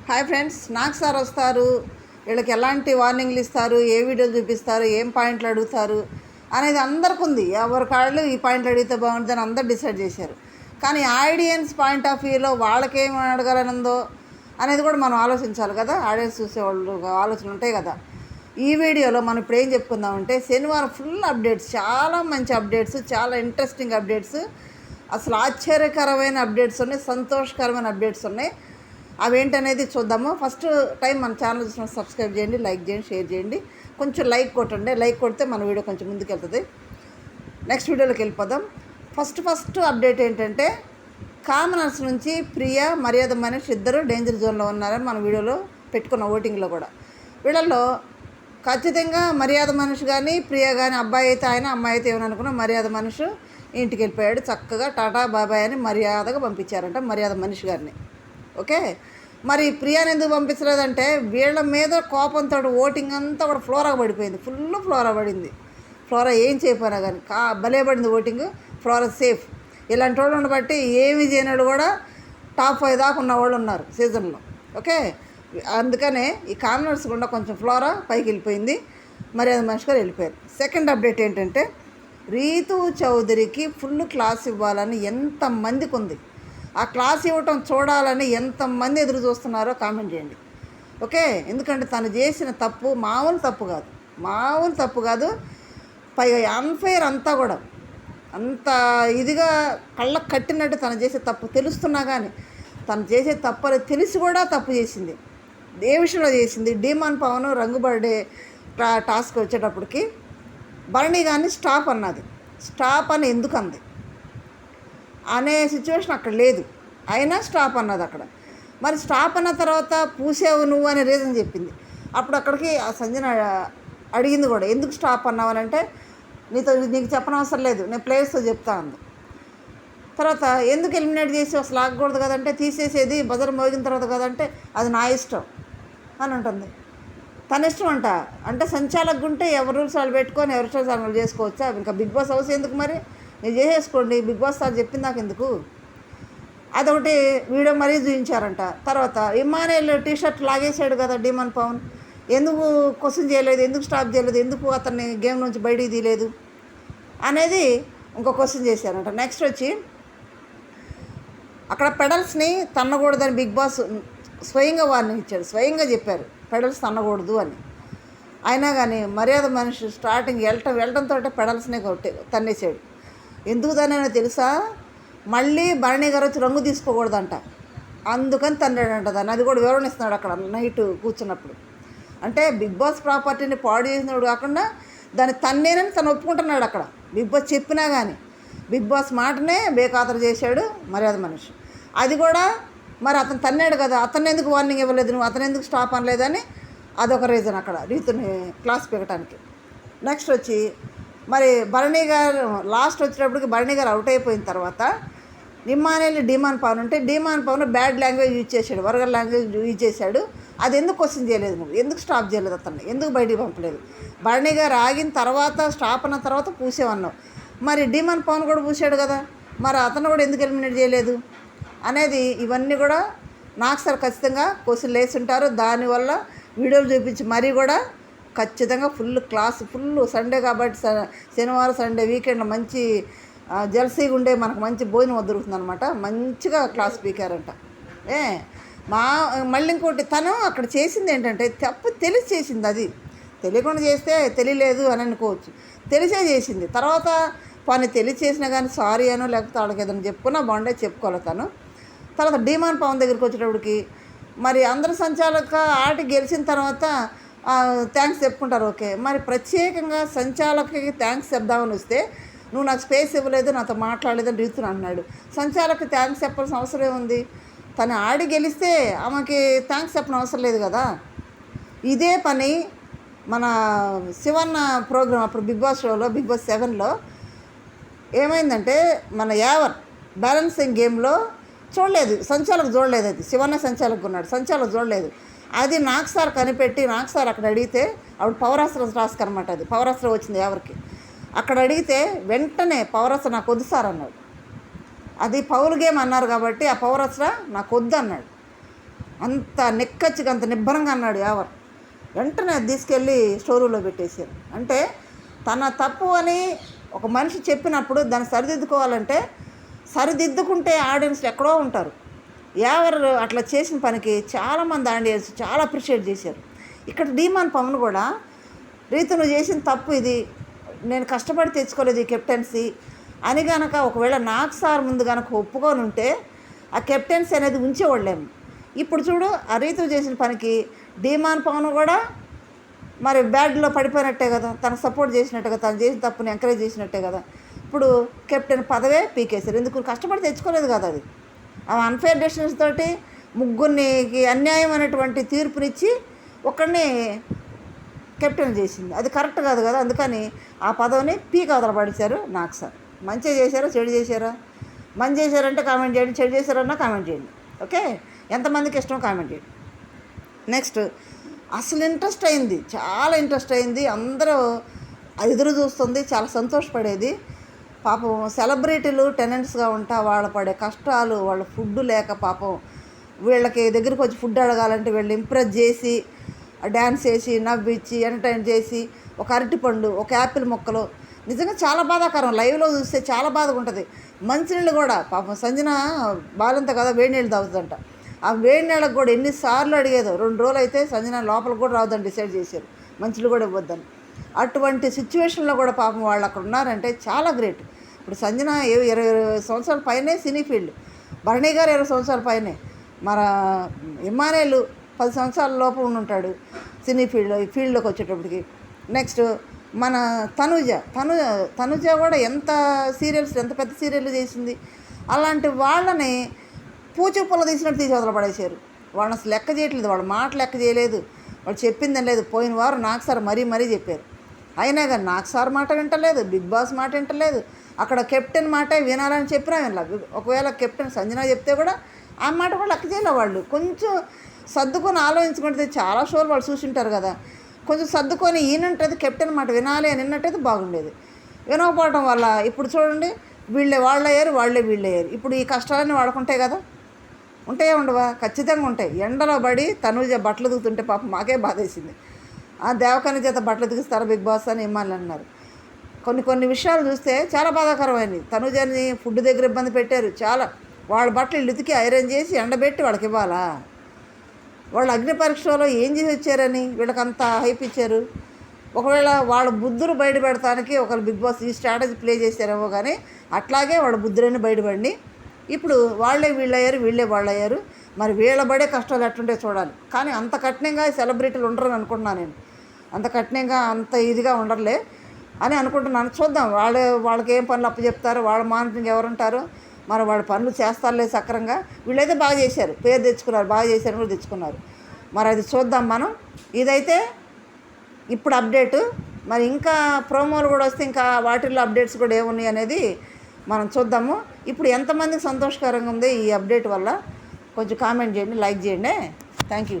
Hi friends, నాకు sir వస్తారు, వీళ్ళకి ఎలాంటి వార్నింగ్లు ఇస్తారు, ఏ వీడియోలు చూపిస్తారు, ఏం పాయింట్లు అడుగుతారు అనేది అందరికి ఉంది. ఎవరి కాళ్ళు ఈ పాయింట్లు అడిగితే బాగుంటుందని అందరు డిసైడ్ చేశారు. కానీ ఆడియన్స్ పాయింట్ ఆఫ్ వ్యూలో వాళ్ళకేం అడగాలని ఉందో అనేది కూడా మనం ఆలోచించాలి కదా. ఆడియన్స్ చూసేవాళ్ళు ఆలోచన ఉంటాయి కదా. ఈ వీడియోలో మనం ఇప్పుడు ఏం చెప్పుకుందామంటే, శనివారం ఫుల్ అప్డేట్స్, చాలా మంచి అప్డేట్స్, చాలా ఇంట్రెస్టింగ్ అప్డేట్స్, అసలు ఆశ్చర్యకరమైన అప్డేట్స్ ఉన్నాయి, సంతోషకరమైన అప్డేట్స్ ఉన్నాయి. అవేంటనేది చూద్దాము. ఫస్ట్ టైం మన ఛానల్ చూసిన సబ్స్క్రైబ్ చేయండి, లైక్ చేయండి, షేర్ చేయండి, కొంచెం లైక్ కొట్టండి. లైక్ కొడితే మన వీడియో కొంచెం ముందుకు వెళ్తుంది. నెక్స్ట్ వీడియోలోకి వెళ్ళిపోదాం. ఫస్ట్ అప్డేట్ ఏంటంటే, కామనర్స్ నుంచి ప్రియ, మర్యాద మనీష్ ఇద్దరు డేంజర్ జోన్లో ఉన్నారని మన వీడియోలో పెట్టుకున్న ఓటింగ్లో కూడా. వీళ్ళల్లో ఖచ్చితంగా మర్యాద మనీష్ కానీ ప్రియ కానీ, అబ్బాయి అయితే ఆయన, అమ్మాయి అయితే ఏమని అనుకున్నా, మర్యాద మనీష్ ఇంటికి వెళ్ళిపోయాడు. చక్కగా టాటా బాబాయ్ అని మర్యాదగా పంపించారంట మర్యాద మనీష్ గారిని. ఓకే, మరి ప్రియాని ఎందుకు పంపించలేదంటే, వీళ్ళ మీద కోపంతో ఓటింగ్ అంతా కూడా ఫ్లోరాగా పడిపోయింది. ఫుల్ ఫ్లోరా పడింది. ఫ్లోరా ఏం చేయపోయినా కానీ భలే పడింది ఓటింగ్. Flora safe. ఇలాంటి వాళ్ళు ఉండబట్టి ఏమి చేయనాడు కూడా టాప్ 5 దాకా ఉన్న వాళ్ళు ఉన్నారు సీజన్లో. ఓకే, అందుకనే ఈ కామనర్స్ కూడా కొంచెం ఫ్లోరా పైకి వెళ్ళిపోయింది. మరి అది మనిషి గారు వెళ్ళిపోయారు. సెకండ్ అప్డేట్ ఏంటంటే, రీతు చౌదరికి ఫుల్ క్లాస్ ఇవ్వాలని ఎంతమందికి ఉంది. ఆ క్లాస్ ఇవ్వటం చూడాలని ఎంతమంది ఎదురు చూస్తున్నారో కామెంట్ చేయండి. ఓకే, ఎందుకంటే తను చేసిన తప్పు మామూలు తప్పు కాదు. పైగా అన్ఫెయిర్ అంతా కూడా అంత ఇదిగా కళ్ళకు కట్టినట్టు తను చేసే తప్పు తెలుస్తున్నా కానీ, తను చేసే తప్పు అని తెలిసి కూడా తప్పు చేసింది. ఏ విషయంలో చేసింది, డీమాన్ పవన్ రంగు బర్త్డే టాస్క్ వచ్చేటప్పటికి భరణి కానీ స్టాప్ అన్నది. స్టాప్ అని ఎందుకు అంది అనే సిచ్యువేషన్ అక్కడ లేదు, అయినా స్టాప్ అన్నది అక్కడ. మరి స్టాప్ అన్న తర్వాత పూసావు నువ్వు అనే రీజన్ చెప్పింది. అప్పుడు అక్కడికి ఆ సంజన అడిగింది కూడా, ఎందుకు స్టాప్ అన్నావు అని అంటే, నీకు చెప్పనవసరం లేదు, నేను ప్లేయర్స్తో చెప్తా అంది. తర్వాత ఎందుకు ఎలిమినేట్ చేసి అసలు ఆగకూడదు కదంటే, తీసేసేది బజర్ మోగిన తర్వాత కదంటే, అది నా ఇష్టం అని ఉంటుంది. తన ఇష్టం అంటే సంచాలకుగా ఉంటే ఎవరి రూల్స్ వాళ్ళు పెట్టుకొని ఎవరి రూల్స్ వాళ్ళు చేసుకోవచ్చా? ఇంకా బిగ్ బాస్ హౌస్ ఎందుకు మరి? మీరు చేసేసుకోండి, బిగ్ బాస్ సార్ చెప్పింది నాకు ఎందుకు? అదొకటి వీడియో మరీ చూపించారంట. తర్వాత ఇమ్మానుయేల్ టీషర్ట్ లాగేసాడు కదా డీమాన్ పవన్, ఎందుకు క్వశ్చన్ చేయలేదు, ఎందుకు స్టాప్ చేయలేదు, ఎందుకు అతన్ని గేమ్ నుంచి బయటికి తీయలేదు అనేది ఇంకో క్వశ్చన్ చేశారంట. నెక్స్ట్ వచ్చి, అక్కడ పెడల్స్ని తన్నకూడదని బిగ్ బాస్ స్వయంగా వార్నింగ్ ఇచ్చాడు, స్వయంగా చెప్పారు పెడల్స్ తన్నకూడదు అని. అయినా కానీ మర్యాద మనిషి స్టార్టింగ్ వెళ్ళటంతో పెడల్స్నే తన్నేసాడు. ఎందుకు తన్నానో తెలుసా? మళ్ళీ భరణి గారు వచ్చి రంగు తీసుకోకూడదంట, అందుకని తన్నాడంట దాన్ని. అది కూడా వివరణ ఇస్తున్నాడు అక్కడ నైట్ కూర్చున్నప్పుడు. అంటే బిగ్ బాస్ ప్రాపర్టీని పాడు చేసినప్పుడు కాకుండా దాన్ని తన్నేనని తను ఒప్పుకుంటున్నాడు అక్కడ. బిగ్ బాస్ చెప్పినా కానీ బిగ్ బాస్ మాటనే బేఖాతరు చేశాడు మర్యాద మనిషి. అది కూడా మరి అతను తన్నాడు కదా, అతను ఎందుకు వార్నింగ్ ఇవ్వలేదు, నువ్వు అతను ఎందుకు స్టాప్ అనలేదని అదొక రీజన్ అక్కడ రీతుని క్లాస్ పెట్టడానికి. నెక్స్ట్ వచ్చి, మరి భరణి గారు లాస్ట్ వచ్చేటప్పటికి భరణి గారు అవుట్ అయిపోయిన తర్వాత ఇమ్మానుయేల్ డీమాన్ పవన్ ఉంటే, Demon Pavan bad language use చేశాడు, వల్గర్ లాంగ్వేజ్ యూజ్ చేశాడు. అది ఎందుకు క్వశ్చన్ చేయలేదు, నువ్వు ఎందుకు స్టాప్ చేయలేదు, అతన్ని ఎందుకు బయటికి పంపలేదు? భరణి గారు ఆగిన తర్వాత స్టాప్ అన్న తర్వాత పూసేవన్నావు, మరి డీమాన్ పవన్ కూడా పూసాడు కదా, మరి అతను కూడా ఎందుకు ఎలిమినేట్ చేయలేదు అనేది. ఇవన్నీ కూడా నాకు సార్ ఖచ్చితంగా క్వశ్చన్లు వేసి ఉంటారు. దానివల్ల వీడియోలు చూపించి మరీ కూడా ఖచ్చితంగా ఫుల్ క్లాస్, ఫుల్ సండే కాబట్టి శనివారం సండే వీకెండ్లో మంచి జల్సీగా ఉండే మనకు మంచి భోజనం దొరుకుతుంది అనమాట. మంచిగా క్లాస్ పీకారంట. మళ్ళీ ఇంకోటి, తను అక్కడ చేసింది ఏంటంటే తప్పు తెలిసి చేసింది. అది తెలియకుండా చేస్తే తెలియలేదు అని అనుకోవచ్చు, తెలిసే చేసింది. తర్వాత పని తెలిసి చేసినా కానీ సారీ అనో లేకపోతే వాళ్ళకి ఏదైనా చెప్పుకున్నా బాగుండే, చెప్పుకోవాలి తను. తర్వాత డీమాన్ పవన్ దగ్గరికి వచ్చేటప్పటికి, మరి అందరు సంచాలక ఆట గెలిచిన తర్వాత థ్యాంక్స్ చెప్పుకుంటారు. ఓకే, మరి ప్రత్యేకంగా సంచాలకుకి థ్యాంక్స్ చెప్దామని వస్తే, నువ్వు నాకు స్పేస్ ఇవ్వలేదు, నాతో మాట్లాడలేదని రీతుని అన్నాడు. సంచాలకుకి థ్యాంక్స్ చెప్పాల్సిన అవసరం ఏముంది? తను ఆడి గెలిస్తే ఆమెకి థ్యాంక్స్ చెప్పిన అవసరం లేదు కదా. ఇదే పని మన శివన్న ప్రోగ్రాం అప్పుడు బిగ్ బాస్ షోలో, బిగ్ బాస్ 7లో ఏమైందంటే, మన యావర్ బ్యాలెన్సింగ్ గేమ్లో చూడలేదు, సంచాలకు చూడలేదు. అది శివన్న సంచాలకు ఉన్నాడు, సంచాలకు చూడలేదు. అది నాకు సార్ కనిపెట్టి, నాకు సార్ అక్కడ అడిగితే, అప్పుడు పవరాస్త్ర టాస్క్ అనమాట. అది పవరాస్త్ర వచ్చింది ఎవరికి, అక్కడ అడిగితే వెంటనే పవరాస్త్ర నాకు వద్దు సార్ అన్నాడు. అది పౌల్ గేమ్ అన్నారు కాబట్టి ఆ పవరాస్త్ర నాకు వద్దు అన్నాడు. అంత నెక్కచ్చిగా అంత నిబ్బరంగా అన్నాడు యావర్. వెంటనే అది తీసుకెళ్ళి స్టోర్ పెట్టేశారు. అంటే తన తప్పు అని ఒక మనిషి చెప్పినప్పుడు దాన్ని సరిదిద్దుకోవాలంటే సరిదిద్దుకుంటే ఆడియన్స్లు ఎక్కడో ఉంటారు. ఎవరు అట్లా చేసిన పనికి చాలామంది ఆడియన్స్ చాలా అప్రిషియేట్ చేశారు. ఇక్కడ డీమాన్ పవన్ కూడా రీతు నువ్వు చేసిన తప్పు ఇది, నేను కష్టపడి తెచ్చుకోలేదు ఈ కెప్టెన్సీ అని కనుక ఒకవేళ నాకు సార్ ముందు కనుక ఒప్పుకొని ఉంటే ఆ కెప్టెన్సీ అనేది ఉంచేవాళ్ళేము. ఇప్పుడు చూడు ఆ రీతు చేసిన పనికి డీమాన్ పవన్ కూడా మరి బ్యాడ్లో పడిపోయినట్టే కదా, తనకు సపోర్ట్ చేసినట్టే కదా, తను చేసిన తప్పుని ఎంకరేజ్ చేసినట్టే కదా. ఇప్పుడు కెప్టెన్ పదవే పీకేశారు. ఎందుకు కష్టపడి తెచ్చుకోలేదు కదా, అది ఆ అన్ఫేర్ డెసిషన్స్ తోటి ముగ్గురికి అన్యాయం అనేటువంటి తీర్పునిచ్చి ఒకరిని కెప్టెన్ చేసింది. అది కరెక్ట్ కాదు కదా. అందుకని ఆ పదవిని పీక్ అవతల పడిచారు. నాకు సార్ మంచిగా చేశారా చెడు చేశారా? మంచి చేశారంటే కామెంట్ చేయండి, చెడు చేశారన్నా కామెంట్ చేయండి. ఓకే, ఎంతమందికి ఇష్టం కామెంట్ చేయండి. నెక్స్ట్ అసలు ఇంట్రెస్ట్ అయింది, చాలా ఇంట్రెస్ట్ అయింది. అందరూ ఎదురు చూస్తుంది, చాలా సంతోషపడేది. పాపం సెలబ్రిటీలు టెనెంట్స్గా ఉంటా వాళ్ళ పడే కష్టాలు, వాళ్ళ ఫుడ్ లేక పాపం వీళ్ళకి దగ్గరికి వచ్చి ఫుడ్ అడగాలంటే వీళ్ళు ఇంప్రెస్ చేసి డ్యాన్స్ చేసి నవ్విచ్చి ఎంటర్టైన్ చేసి ఒక అరటిపండు ఒక యాపిల్ మొక్కలు నిజంగా చాలా బాధాకరం. లైవ్లో చూస్తే చాలా బాధగా ఉంటుంది. మంచినీళ్ళు కూడా పాపం సంజన బాలంత కదా వేడి నీళ్ళు తాగుతుందంట. ఆ వేడి నీళ్ళకి కూడా ఎన్నిసార్లు అడిగేదో. 2 రోజులు అయితే సంజన లోపలికి కూడా రావద్దని డిసైడ్ చేశారు, మంచిలు కూడా ఇవ్వద్దని. అటువంటి సిచ్యువేషన్లో కూడా పాపం వాళ్ళు అక్కడ ఉన్నారంటే చాలా గ్రేట్. ఇప్పుడు సంజన 20 సంవత్సరాల పైనే సినీ ఫీల్డ్, భరణి గారు 20 సంవత్సరాల పైనే, మన ఇమ్మానేలు 10 సంవత్సరాల లోపు ఉండుంటాడు సినీ ఫీల్డ్లోకి వచ్చేటప్పటికి. నెక్స్ట్ మన తనుజ కూడా ఎంత పెద్ద సీరియల్ చేసింది. అలాంటి వాళ్ళని పూచి పుల్ల తీసినట్టు తీసి వదల పడేశారు. వాళ్ళని అసలు లెక్క చేయట్లేదు, వాళ్ళ మాట లెక్క చేయలేదు, వాళ్ళు చెప్పిందని లేదు. పోయిన వారం నాకు సార్ మరీ చెప్పారు, అయినా కానీ నాకు సార్ మాట వింటలేదు, బిగ్ బాస్ మాట వింటలేదు. అక్కడ కెప్టెన్ మాటే వినాలని చెప్పినా వినలా. ఒకవేళ కెప్టెన్ సంజన చెప్తే కూడా ఆ మాట కూడా లెక్క చేయలే. వాళ్ళు కొంచెం సర్దుకొని ఆలోచించుకుంటే చాలా షోలు వాళ్ళు చూసింటారు కదా, కొంచెం సర్దుకొని ఈయనంటది కెప్టెన్ మాట వినాలి అని విన్నట్టయితే బాగుండేది. వినకపోవడం వల్ల ఇప్పుడు చూడండి వాళ్ళయ్యారు వీళ్ళయ్యారు. ఇప్పుడు ఈ కష్టాలన్నీ వాడుకుంటాయి కదా, ఉంటాయే ఉండవా? ఖచ్చితంగా ఉంటాయి. ఎండలో పడి తనుజ బట్టలు దిగుతుంటే పాపం మాకే బాధేసింది. ఆ దేవకని చేత బట్టలు దిగిస్తారా బిగ్ బాస్ అని ఇమ్మాలి అన్నారు. కొన్ని విషయాలు చూస్తే చాలా బాధాకరమైనవి. తనుజని ఫుడ్ దగ్గర ఇబ్బంది పెట్టారు చాలా. వాళ్ళ బట్టలు ఉతికి ఐరన్ చేసి ఎండబెట్టి వాళ్ళకి ఇవ్వాలా? వాళ్ళు అగ్ని పరీక్షలో ఏం చేసి వచ్చారని వీళ్ళకంత హైప్ ఇచ్చారు. ఒకవేళ వాళ్ళ బుద్ధులు బయట పెడతానికి ఒకరు బిగ్ బాస్ ఈ స్ట్రాటజీ ప్లే చేశారేమో కానీ అట్లాగే వాళ్ళ బుద్ధులని బయటపడి ఇప్పుడు వీళ్ళే వాళ్ళయ్యారు. మరి వీళ్ళ పడే కష్టాలు ఎట్లుంటే చూడాలి. కానీ అంత కఠినంగా సెలబ్రిటీలు ఉండరని అనుకుంటున్నాను నేను. అంత కఠినంగా అంత ఇదిగా ఉండరులే అని అనుకుంటున్నాను. చూద్దాం వాళ్ళకి ఏం పనులు అప్పచెప్తారో, వాళ్ళ మానిటరింగ్ ఎవరుంటారో, మరి వాళ్ళ పనులు చేస్తారులే సక్రంగా. వీళ్ళైతే బాగా చేశారు, పేరు తెచ్చుకున్నారు, బాగా చేశారు కూడా తెచ్చుకున్నారు. మరి అది చూద్దాం మనం. ఇదైతే ఇప్పుడు అప్డేటు. మరి ఇంకా ప్రోమోలు కూడా వస్తే ఇంకా వాటిల్లో అప్డేట్స్ కూడా ఏమున్నాయి అనేది మనం చూద్దాము. ఇప్పుడు ఎంతమందికి సంతోషకరంగా ఉంది ఈ అప్డేట్ వల్ల కొంచెం కామెంట్ చేయండి, లైక్ చేయండి. Thank you.